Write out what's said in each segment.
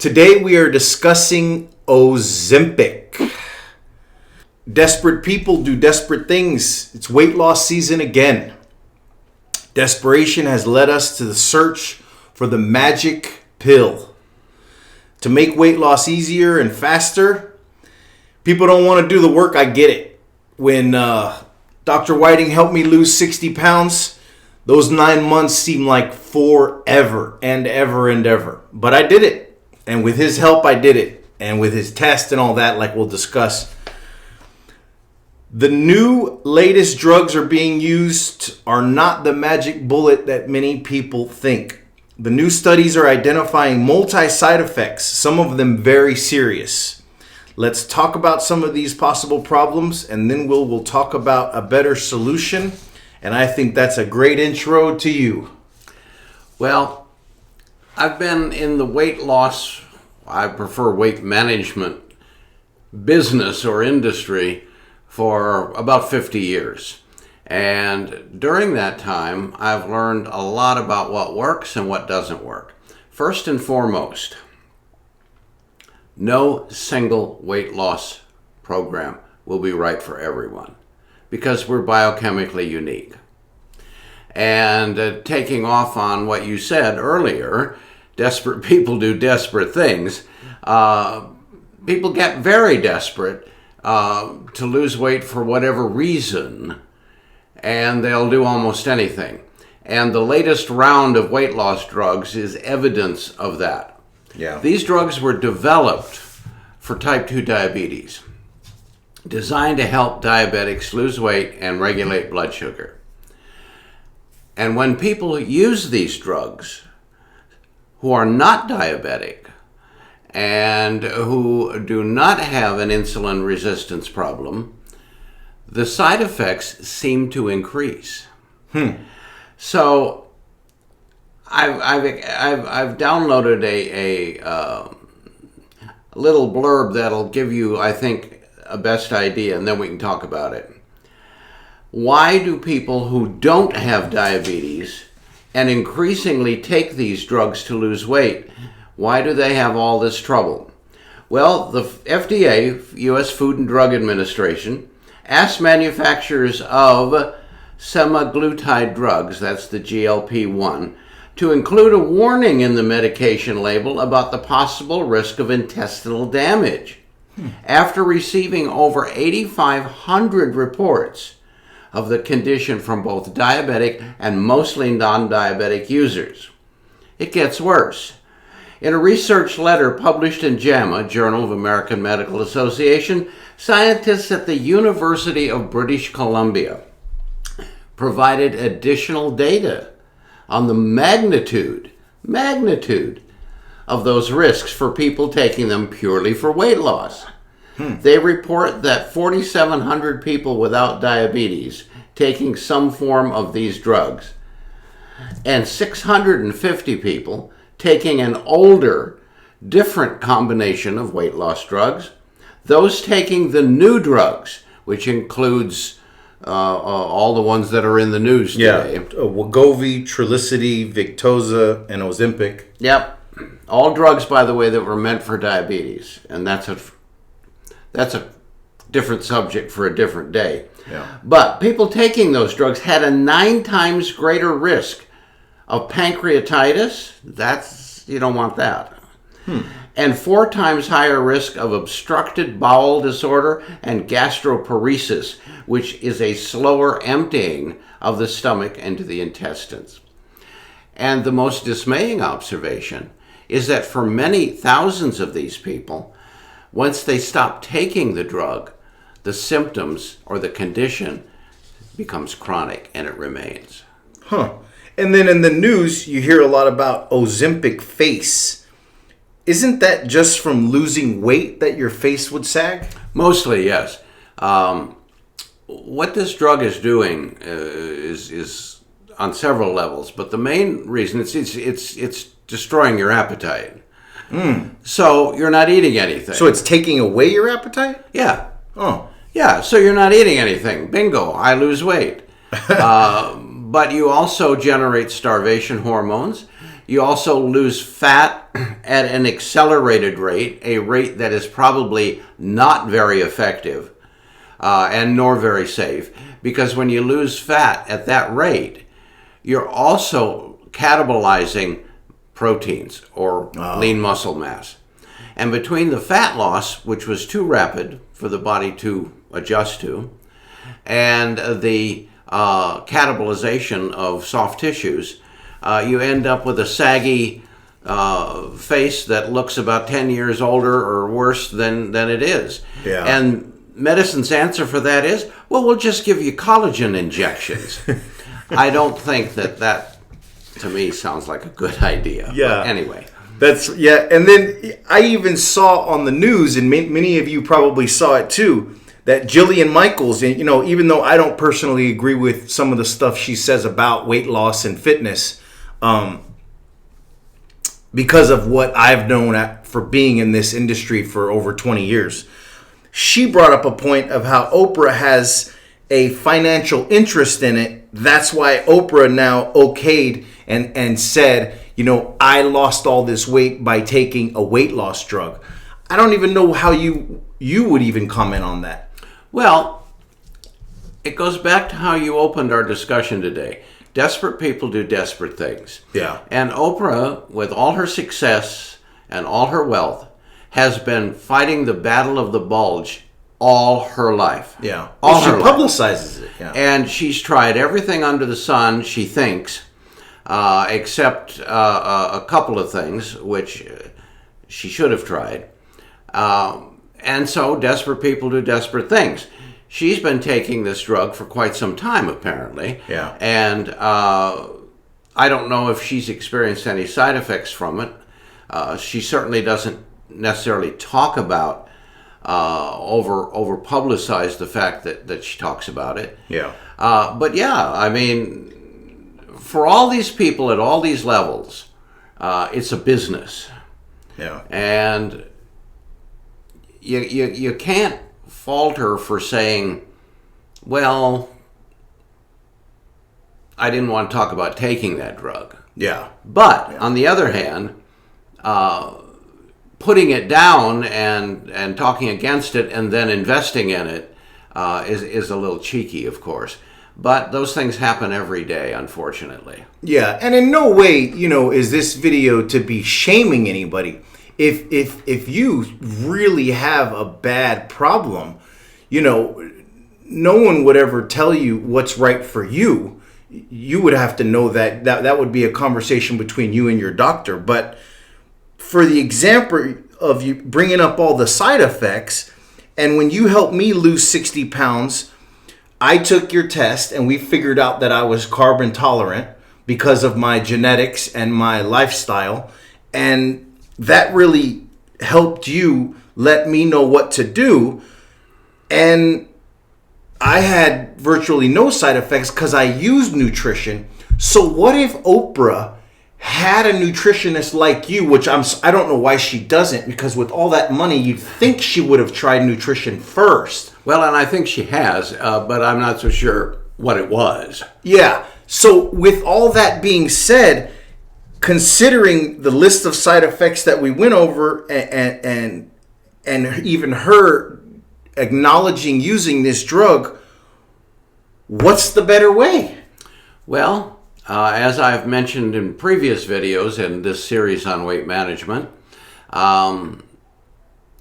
Today we are discussing Ozempic. Desperate people do desperate things. It's weight loss season again. Desperation has led us to the search for the magic pill. To make weight loss easier and faster, people don't want to do the work. I get it. When Dr. Whiting helped me lose 60 pounds, those 9 months seemed like forever and ever and ever. But I did it. And with his help, I did it. And with his test and all that, like we'll discuss. The new latest drugs are being used are not the magic bullet that many people think. The new studies are identifying multi-side effects, some of them very serious. Let's talk about some of these possible problems, and then we'll talk about a better solution. And I think that's a great intro to you. Well, I've been in the weight loss, I prefer weight management business or industry for about 50 years. And during that time, I've learned a lot about what works and what doesn't work. First and foremost, no single weight loss program will be right for everyone because we're biochemically unique. And taking off on what you said earlier, desperate people do desperate things. People get very desperate to lose weight for whatever reason, and they'll do almost anything. And the latest round of weight loss drugs is evidence of that. Yeah. These drugs were developed for type 2 diabetes, designed to help diabetics lose weight and regulate blood sugar. And when people use these drugs who are not diabetic and who do not have an insulin resistance problem, the side effects seem to increase. So I've downloaded a little blurb that'll give you, I think, a best idea, and then we can talk about it. Why do people who don't have diabetes and increasingly take these drugs to lose weight, why do they have all this trouble? Well, the FDA, U.S. Food and Drug Administration, asked manufacturers of semaglutide drugs, that's the GLP-1, to include a warning in the medication label about the possible risk of intestinal damage. After receiving over 8,500 reports of the condition from both diabetic and mostly non-diabetic users. It gets worse. In a research letter published in JAMA, Journal of American Medical Association, scientists at the University of British Columbia provided additional data on the magnitude of those risks for people taking them purely for weight loss. They report that 4,700 people without diabetes taking some form of these drugs and 650 people taking an older, different combination of weight loss drugs. Those taking the new drugs, which includes all the ones that are in the news today. Wegovy, Trulicity, Victoza, and Ozempic. Yep. All drugs, by the way, that were meant for diabetes. And that's a different subject for a different day. Yeah. But people taking those drugs had a 9 times greater risk of pancreatitis. You don't want that. And 4 times higher risk of obstructed bowel disorder and gastroparesis, which is a slower emptying of the stomach into the intestines. And the most dismaying observation is that for many thousands of these people, once they stop taking the drug, the symptoms or the condition becomes chronic and it remains. And then in the news, you hear a lot about Ozempic Face. Isn't that just from losing weight that your face would sag? Mostly, yes. What this drug is doing is on several levels, but the main reason it's destroying your appetite. So you're not eating anything. So it's taking away your appetite? Yeah. Oh. Yeah, so you're not eating anything. Bingo, I lose weight. But you also generate starvation hormones. You also lose fat at an accelerated rate, a rate that is probably not very effective and nor very safe, because when you lose fat at that rate, you're also catabolizing proteins or lean muscle mass. And between the fat loss, which was too rapid for the body to adjust to, and the catabolization of soft tissues, you end up with a saggy face that looks about 10 years older or worse than it is. Yeah. And medicine's answer for that is, well, we'll just give you collagen injections. I don't think that to me sounds like a good idea. Yeah. But anyway. And then I even saw on the news, and many of you probably saw it too, that Jillian Michaels, and even though I don't personally agree with some of the stuff she says about weight loss and fitness, because of what I've known for being in this industry for over 20 years, she brought up a point of how Oprah has a financial interest in it. That's why Oprah now okayed and said, I lost all this weight by taking a weight loss drug. I don't even know how you would even comment on that. Well, it goes back to how you opened our discussion today. Desperate people do desperate things. Yeah. And Oprah, with all her success and all her wealth, has been fighting the battle of the bulge all her life. Yeah. All she her life. publicizes it. Yeah. And she's tried everything under the sun, she thinks, except a couple of things, which she should have tried. And so desperate people do desperate things. She's been taking this drug for quite some time, apparently. Yeah. And I don't know if she's experienced any side effects from it. She certainly doesn't necessarily talk about, over publicize the fact that she talks about it. Yeah. But yeah, I mean, for all these people at all these levels, it's a business. Yeah. And you can't fault her for saying, well, I didn't want to talk about taking that drug. Yeah. But on the other hand, putting it down and talking against it and then investing in it is a little cheeky, of course. But those things happen every day, unfortunately. Yeah, and in no way, is this video to be shaming anybody. If you really have a bad problem, no one would ever tell you what's right for you. You would have to know that would be a conversation between you and your doctor. But for the example of you bringing up all the side effects, and when you helped me lose 60 pounds, I took your test and we figured out that I was carb intolerant because of my genetics and my lifestyle. And that really helped you let me know what to do. And I had virtually no side effects because I used nutrition. So what if Oprah had a nutritionist like you, which I don't know why she doesn't, because with all that money, you'd think she would have tried nutrition first. Well, and I think she has, but I'm not so sure what it was. Yeah. So with all that being said, considering the list of side effects that we went over and even her acknowledging using this drug, what's the better way? Well, as I've mentioned in previous videos in this series on weight management, and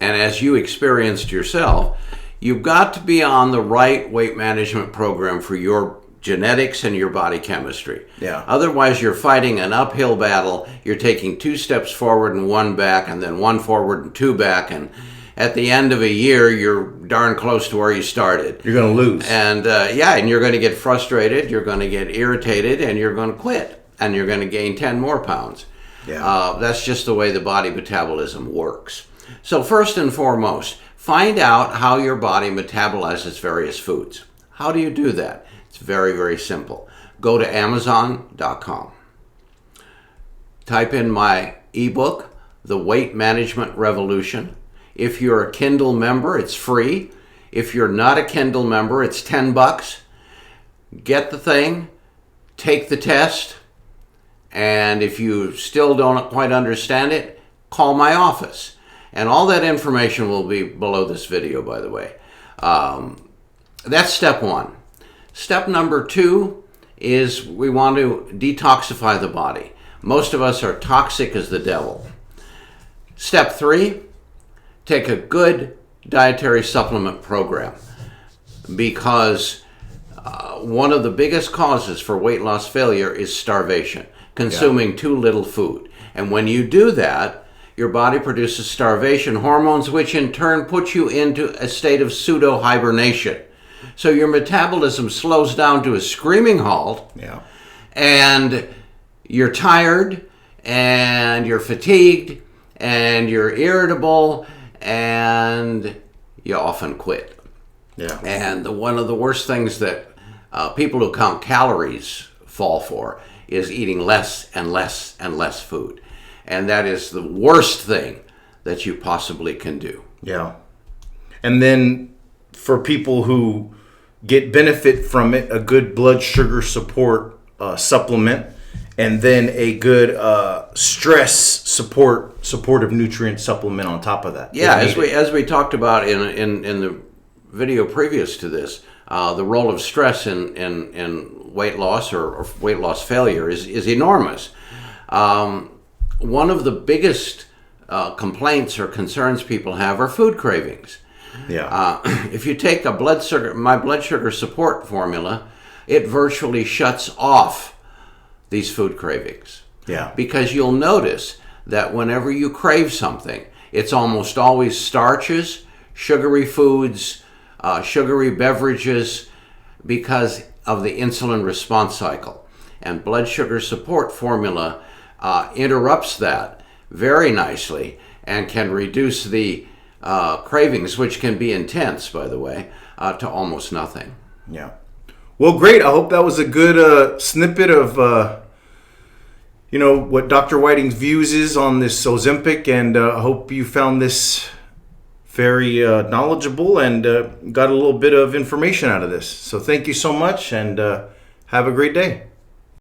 as you experienced yourself, you've got to be on the right weight management program for your genetics and your body chemistry. Yeah. Otherwise, you're fighting an uphill battle. You're taking 2 steps forward and 1 back, and then 1 forward and 2 back, and at the end of a year, you're darn close to where you started. You're going to lose. And and you're going to get frustrated, you're going to get irritated, and you're going to quit. And you're going to gain 10 more pounds. Yeah. That's just the way the body metabolism works. So first and foremost, find out how your body metabolizes various foods. How do you do that? It's very, very simple. Go to Amazon.com. Type in my ebook, The Weight Management Revolution. If you're a Kindle member, it's free. If you're not a Kindle member, it's $10. Get the thing, take the test, and if you still don't quite understand it, call my office. And all that information will be below this video, by the way. That's step one. Step number two is we want to detoxify the body. Most of us are toxic as the devil. Step three, take a good dietary supplement program, because one of the biggest causes for weight loss failure is starvation, consuming too little food. And when you do that, your body produces starvation hormones, which in turn put you into a state of pseudo-hibernation. So your metabolism slows down to a screaming halt, and you're tired, and you're fatigued, and you're irritable, and you often quit. And one of the worst things that people who count calories fall for is eating less and less and less food. And that is the worst thing that you possibly can do. And then for people who get benefit from it, a good blood sugar support supplement, and then a good stress supportive nutrient supplement on top of that. As we talked about in the video previous to this, the role of stress in weight loss or weight loss failure is enormous. One of the biggest complaints or concerns people have are food cravings. If you take my blood sugar support formula, it virtually shuts off these food cravings. Because you'll notice that whenever you crave something, it's almost always starches, sugary foods, sugary beverages, because of the insulin response cycle. And blood sugar support formula interrupts that very nicely and can reduce the cravings, which can be intense, by the way, to almost nothing. Well, great. I hope that was a good snippet of what Dr. Whiting's views is on this Ozempic, and I hope you found this very knowledgeable and got a little bit of information out of this. So thank you so much, and have a great day.